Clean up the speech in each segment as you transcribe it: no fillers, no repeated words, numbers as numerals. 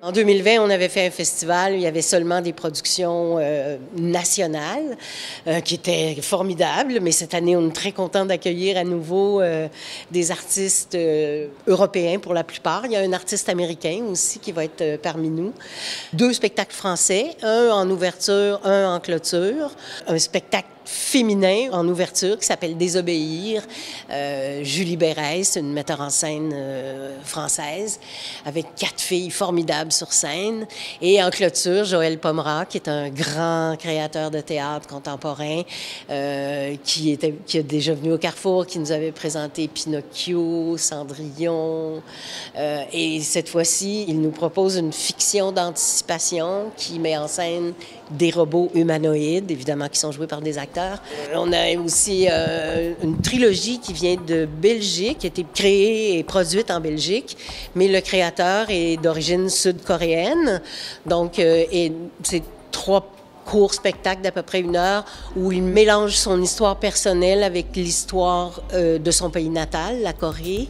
En 2020, on avait fait un festival, il y avait seulement des productions nationales qui étaient formidables, mais cette année, on est très content d'accueillir à nouveau des artistes européens pour la plupart. Il y a un artiste américain aussi qui va être parmi nous. 2 spectacles français, un en ouverture, un en clôture. Un spectacle féminin en ouverture qui s'appelle Désobéir. Julie Bérès, une metteur en scène française, avec 4 filles formidables sur scène. Et en clôture, Joël Pomera, qui est un grand créateur de théâtre contemporain, qui est déjà venu au Carrefour, qui nous avait présenté Pinocchio, Cendrillon. Et cette fois-ci, il nous propose une fiction d'anticipation qui met en scène des robots humanoïdes, évidemment, qui sont joués par des acteurs. On a aussi une trilogie qui vient de Belgique, qui a été créée et produite en Belgique, mais le créateur est d'origine sud-coréenne. Donc, c'est 3 courts spectacles d'à peu près 1 heure où il mélange son histoire personnelle avec l'histoire de son pays natal, la Corée.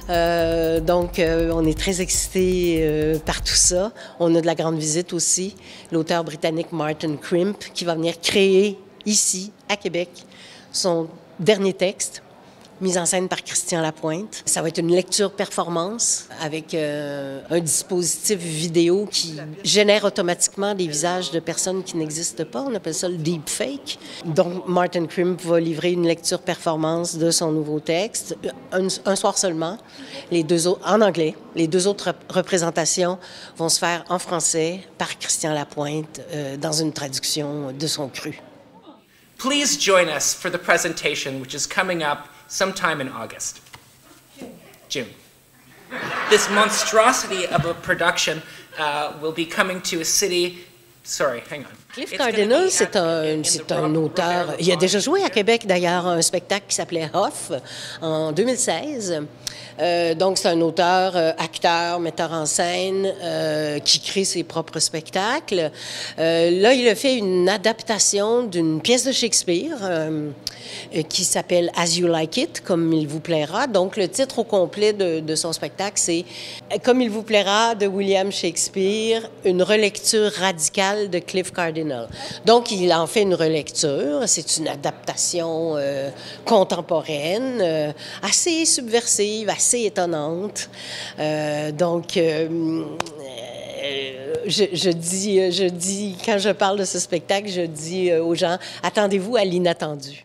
Donc, on est très excités par tout ça. On a de la grande visite aussi. L'auteur britannique Martin Crimp qui va venir créer ici, à Québec, son dernier texte, mis en scène par Christian Lapointe. Ça va être une lecture-performance avec un dispositif vidéo qui génère automatiquement des visages de personnes qui n'existent pas. On appelle ça le deepfake. Donc, Martin Crimp va livrer une lecture-performance de son nouveau texte, un soir seulement, en anglais. Les 2 autres représentations vont se faire en français par Christian Lapointe dans une traduction de son cru. Please join us for the presentation, which is coming up sometime in August. June. This monstrosity of a production will be coming to a city. Sorry, hang on. Cliff Cardinal, c'est un auteur. Il a déjà joué à Québec, d'ailleurs, un spectacle qui s'appelait Off en 2016. Donc, c'est un auteur, acteur, metteur en scène qui crée ses propres spectacles. Là, il a fait une adaptation d'une pièce de Shakespeare qui s'appelle As You Like It, comme il vous plaira. Donc, le titre au complet de son spectacle, c'est Comme il vous plaira de William Shakespeare, une relecture radicale de Cliff Cardinal. Donc, il en fait une relecture. C'est une adaptation contemporaine, assez subversive, assez étonnante. Donc, je dis, quand je parle de ce spectacle, je dis aux gens, attendez-vous à l'inattendu.